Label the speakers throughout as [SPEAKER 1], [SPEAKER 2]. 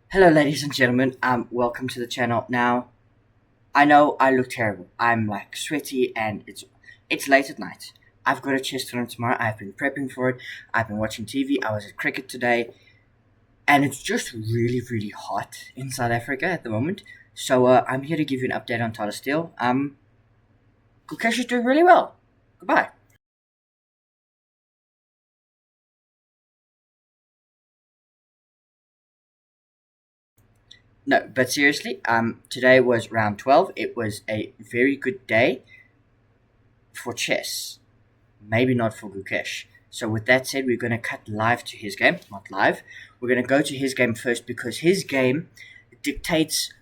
[SPEAKER 1] Hello, ladies and gentlemen. Welcome to the channel. Now, I know I look terrible. I'm like sweaty, and it's late at night. I've got a chess tournament tomorrow. I've been prepping for it. I've been watching TV. I was at cricket today, and it's just really, really hot in South Africa at the moment. So I'm here to give you an update on Tata Steel. Gukesh is doing really well. Goodbye. No, but seriously, today was round 12. It was a very good day for chess. Maybe not for Gukesh. So with that said, we're going to cut live to his game. Not live. We're going to go to his game first because his game dictates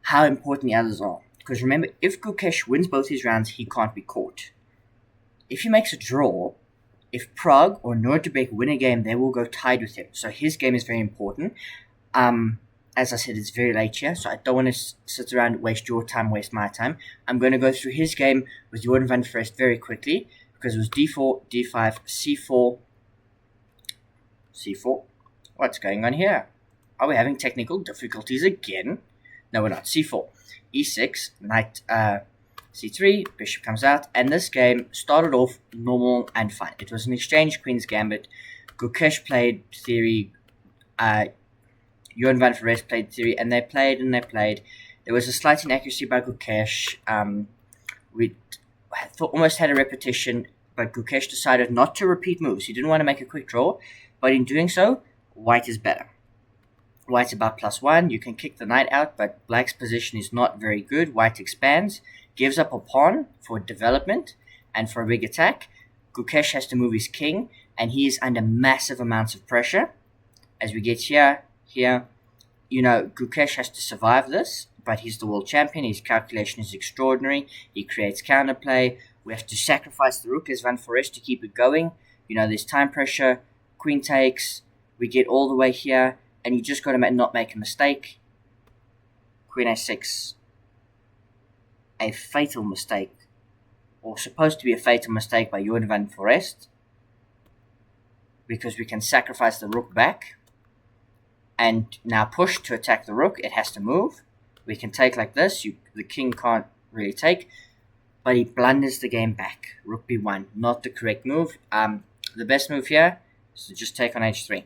[SPEAKER 1] how important the others are. Because remember, if Gukesh wins both his rounds, he can't be caught. If he makes a draw, if Pragg or Nodirbek win a game, they will go tied with him. So his game is very important. Um, as I said, it's very late here, so I don't want to sit around, waste your time, waste my time. I'm going to go through his game with Jordan van Foreest very quickly because it was d4, d5, c4, c4. What's going on here? Are we having technical difficulties again? No, we're not. c4, e6, knight c3, bishop comes out, and this game started off normal and fine. It was an exchange, queen's gambit. Gukesh played theory, Johan van Foreest played theory, and they played and they played. There was a slight inaccuracy by Gukesh. We almost had a repetition, but Gukesh decided not to repeat moves. He didn't want to make a quick draw, but in doing so, white is better. White's about +1. You can kick the knight out, but black's position is not very good. White expands, gives up a pawn for development and for a big attack. Gukesh has to move his king, and he is under massive amounts of pressure. As we get here, Gukesh has to survive this, but he's the world champion. His calculation is extraordinary. He creates counterplay. We have to sacrifice the rook as Van Foreest to keep it going. There's time pressure. Queen takes. We get all the way here, and you just got to not make a mistake. Queen a6. A fatal mistake, or supposed to be a fatal mistake by Jordan van Foreest, because we can sacrifice the rook back. And now push to attack the rook. It has to move. We can take like this. The king can't really take. But he blunders the game back. Rook b1. Not the correct move. The best move here is to just take on h3.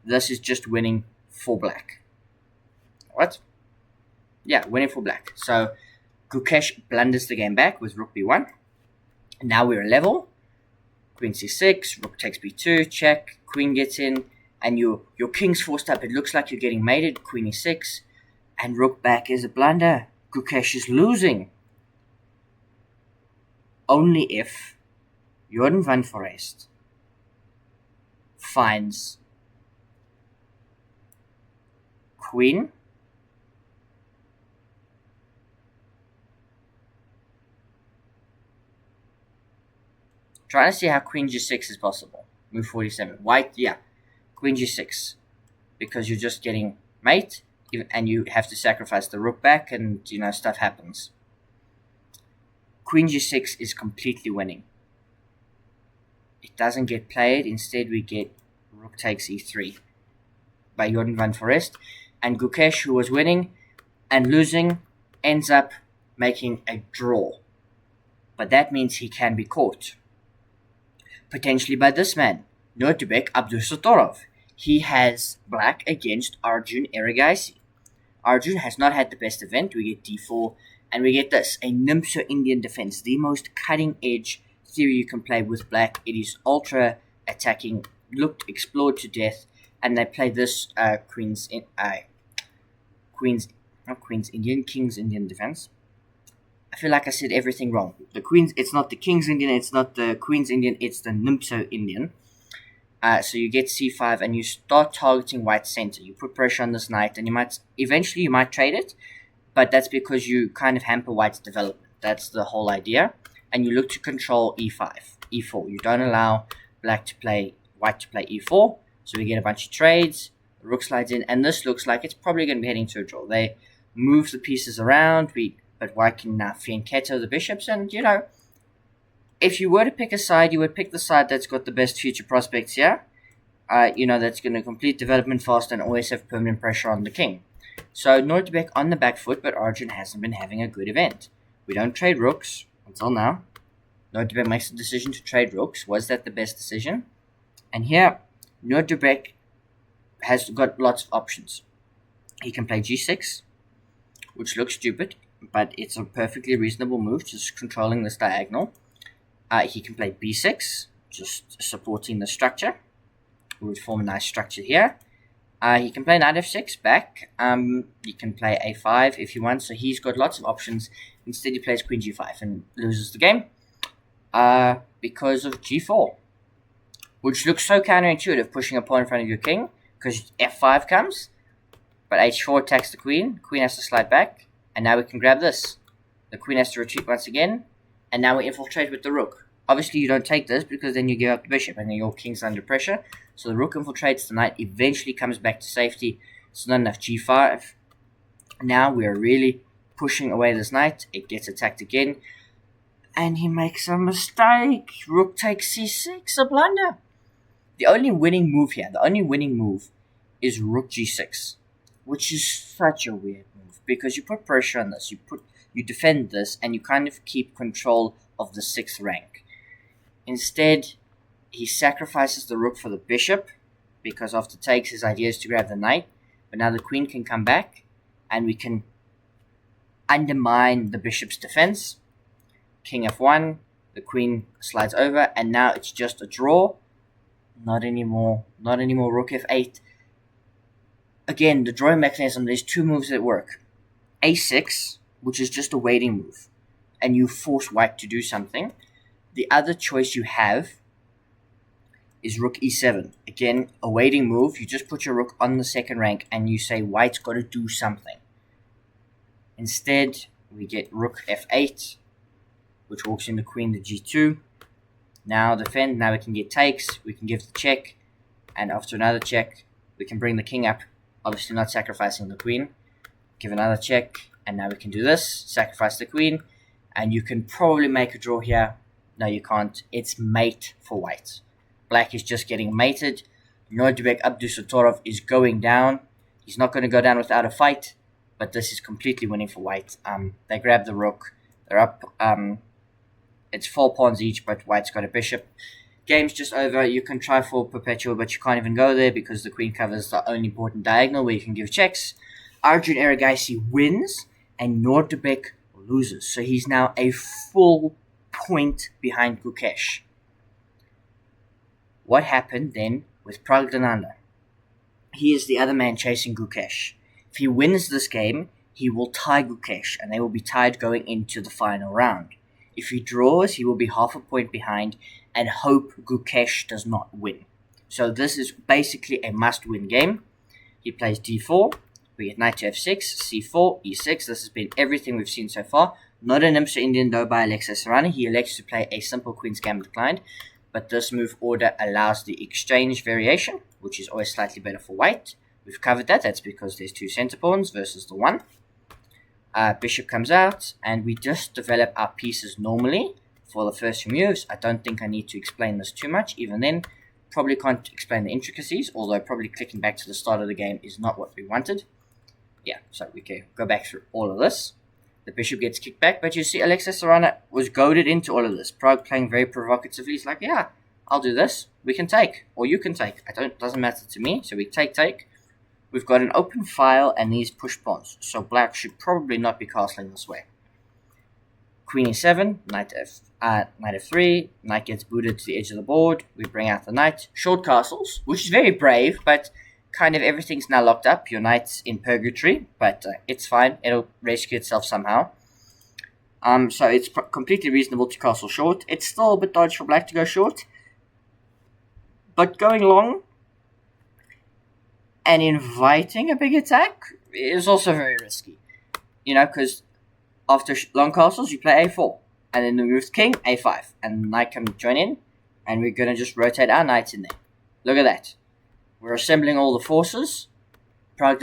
[SPEAKER 1] This is just winning for black. What? Yeah, winning for black. So Gukesh blunders the game back with rook b1. Now we're level. Queen c6. Rook takes b2. Check. Queen gets in. And your king's forced up. It looks like you're getting mated. Queen e6. And rook back is a blunder. Gukesh is losing. Only if Jordan van Foreest finds queen, trying to see how queen g6 is possible. Move 47. White, yeah. Queen g6, because you're just getting mate, and you have to sacrifice the rook back, and stuff happens. Queen g6 is completely winning. It doesn't get played. Instead, we get rook takes e3 by Jordan van Foreest, and Gukesh, who was winning and losing, ends up making a draw. But that means he can be caught, potentially by this man, Nodirbek Abdusattorov. He has black against Arjun Erigaisi. Arjun has not had the best event. We get d4, and we get this, a Nimso Indian defense, the most cutting-edge theory you can play with black. It is ultra attacking, looked explored to death, and they play this King's Indian defense. I feel like I said everything wrong. It's not the King's Indian, it's not the Queen's Indian, it's the Nimso Indian. So you get c5, and you start targeting white's center. You put pressure on this knight, and you might trade it, but that's because you kind of hamper white's development. That's the whole idea. And you look to control e5, e4. You don't allow white to play e4. So we get a bunch of trades. The rook slides in, and this looks like it's probably going to be heading to a draw. They move the pieces around, but white can now fianchetto the bishops, and if you were to pick a side, you would pick the side that's got the best future prospects here. that's going to complete development fast and always have permanent pressure on the king. So Nodirbek on the back foot, but Arjun hasn't been having a good event. We don't trade rooks until now. Nodirbek makes the decision to trade rooks. Was that the best decision? And here, Nodirbek has got lots of options. He can play g6, which looks stupid, but it's a perfectly reasonable move, just controlling this diagonal. He can play b6, just supporting the structure. We would form a nice structure here. He can play knight f6 back. He can play a5 if he wants, so he's got lots of options. Instead, he plays queen g5 and loses the game because of g4, which looks so counterintuitive, pushing a pawn in front of your king, because f5 comes, but h4 attacks the queen. Queen has to slide back, and now we can grab this. The queen has to retreat once again, and now we infiltrate with the rook. Obviously, you don't take this because then you give up the bishop, and then your king's under pressure. So the rook infiltrates the knight, eventually comes back to safety. It's not enough g5. Now we're really pushing away this knight. It gets attacked again, and he makes a mistake. Rook takes c6, a blunder. The only winning move here, is rook g6, which is such a weird move because you put pressure on this, you defend this, and you kind of keep control of the 6th rank. Instead, he sacrifices the rook for the bishop because after takes, his idea is to grab the knight, but now the queen can come back, and we can undermine the bishop's defense. King f1, the queen slides over, and now it's just a draw. Not anymore rook f8. Again, the drawing mechanism, there's two moves that work. a6, which is just a waiting move, and you force white to do something. The other choice you have is rook e7. Again, a waiting move. You just put your rook on the 2nd rank, and you say white's got to do something. Instead, we get rook f8, which walks in the queen to g2. Now defend, now we can get takes, we can give the check, and after another check, we can bring the king up, obviously not sacrificing the queen. Give another check, and now we can do this, sacrifice the queen, and you can probably make a draw here. No, you can't. It's mate for white. Black is just getting mated. Nodirbek Abdusatorov is going down. He's not going to go down without a fight, but this is completely winning for white. They grab the rook, they're up. It's 4 pawns each, but white's got a bishop. Game's just over. You can try for perpetual, but you can't even go there because the queen covers the only important diagonal where you can give checks. Arjun Erigaisi wins, and Nodirbek loses. So he's now a full point behind Gukesh. What happened then with Pragg? He is the other man chasing Gukesh. If he wins this game, he will tie Gukesh, and they will be tied going into the final round. If he draws, he will be half a point behind and hope Gukesh does not win. So this is basically a must-win game. He plays d4. We get knight to f6, c4, e6. This has been everything we've seen so far. Not an IMSA Indian though by Alexis Sarana. He elects to play a simple Queen's Gambit declined. But this move order allows the exchange variation, which is always slightly better for white. We've covered that. That's because there's 2 center pawns versus the 1. Bishop comes out, and we just develop our pieces normally for the first few moves. I don't think I need to explain this too much. Even then, probably can't explain the intricacies, although probably clicking back to the start of the game is not what we wanted. Yeah, so we can go back through all of this. The bishop gets kicked back, but you see Alexis Sarana was goaded into all of this. Pragg playing very provocatively. He's like, yeah, I'll do this. We can take, or you can take. Doesn't matter to me. So we take. We've got an open file and these push pawns, so black should probably not be castling this way. Queen e7, knight f3, knight gets booted to the edge of the board. We bring out the knight. Short castles, which is very brave, but kind of everything's now locked up. Your knight's in purgatory, but it's fine. It'll rescue itself somehow. So it's completely reasonable to castle short. It's still a bit dodgy for black to go short, but going long and inviting a big attack is also very risky. Because after long castles, you play a4. And then the move king, a5. And the knight can join in. And we're going to just rotate our knights in there. Look at that. We're assembling all the forces. Pragg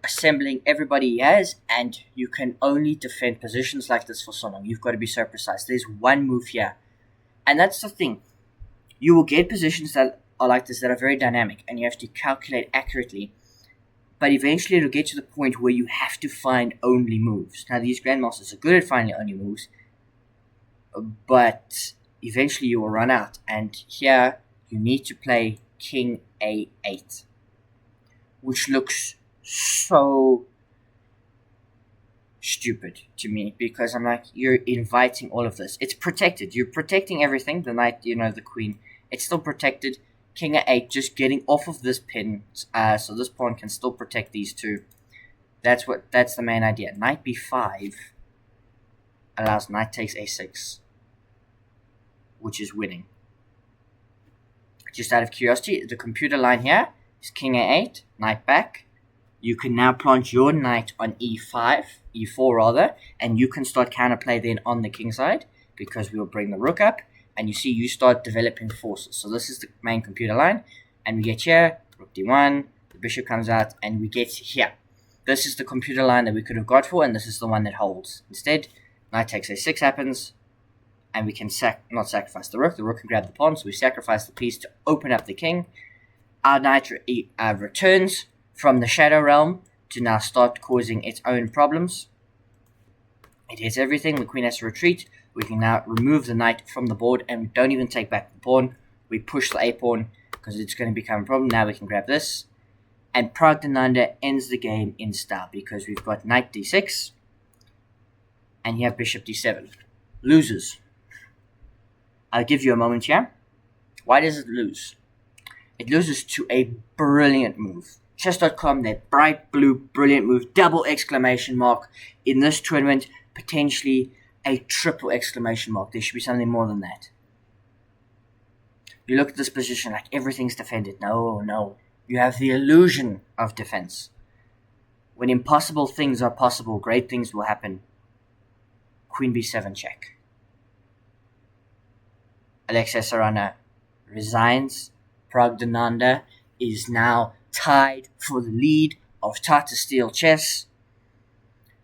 [SPEAKER 1] assembling everybody he has. And you can only defend positions like this for so long. You've got to be so precise. There's one move here. And that's the thing. You will get positions that are like this that are very dynamic, and you have to calculate accurately. But eventually it'll get to the point where you have to find only moves. Now, these Grandmasters are good at finding only moves, but eventually you will run out. And here you need to play King A8, which looks so stupid to me, because I'm like, you're inviting all of this. It's protected. You're protecting everything. The knight, the queen. It's still protected. King A8 just getting off of this pin, so this pawn can still protect these two. That's the main idea. Knight B5 allows knight takes A6, which is winning. Just out of curiosity, the computer line here is King A8, knight back. You can now plant your knight on E4 rather, and you can start counterplay then on the king side, because we'll bring the rook up. And you see, you start developing forces. So this is the main computer line. And we get here, rook d1, the bishop comes out, and we get here. This is the computer line that we could have got for, and this is the one that holds. Instead, knight takes a6 happens, and we can not sacrifice the rook. The rook can grab the pawn, so we sacrifice the piece to open up the king. Our knight returns from the shadow realm to now start causing its own problems. It hits everything. The queen has to retreat. We can now remove the knight from the board, and we don't even take back the pawn. We push the a-pawn because it's going to become a problem. Now we can grab this. And Pragg ends the game in style, because we've got knight d6 and here bishop d7. Loses. I'll give you a moment here. Why does it lose? It loses to a brilliant move. Chess.com, that bright blue, brilliant move, double exclamation mark. In this tournament, potentially a triple exclamation mark. There should be something more than that. You look at this position like everything's defended. No. You have the illusion of defense. When impossible things are possible, great things will happen. Queen b7 check. Alexei Sarana resigns. Pragg is now tied for the lead of Tata Steel chess.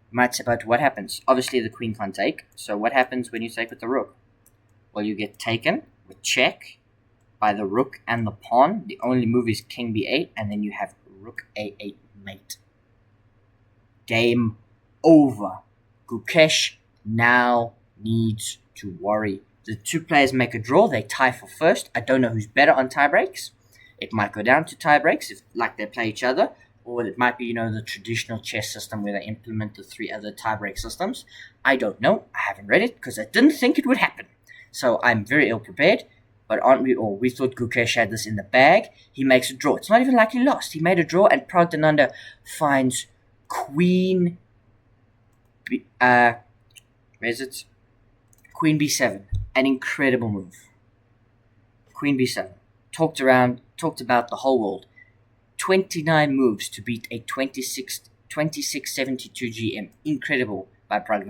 [SPEAKER 1] Might say, but what happens? Obviously the queen can't take. So what happens when you take with the rook? Well, you get taken with check by the rook and the pawn. The only move is king b8, and then you have rook a8 mate. Game over. Gukesh now needs to worry. The two players make a draw. They tie for first. I don't know who's better on tie breaks. It might go down to tie breaks if they play each other. Or it might be, the traditional chess system where they implement the 3 other tiebreak systems. I don't know. I haven't read it because I didn't think it would happen. So I'm very ill prepared. But aren't we all? We thought Gukesh had this in the bag. He makes a draw. It's not even like he lost. He made a draw, and Pragg finds queen. Where is it? Queen b7. An incredible move. Queen b7. Talked about the whole world. 29 moves to beat a 2672 GM. Incredible by Pragg.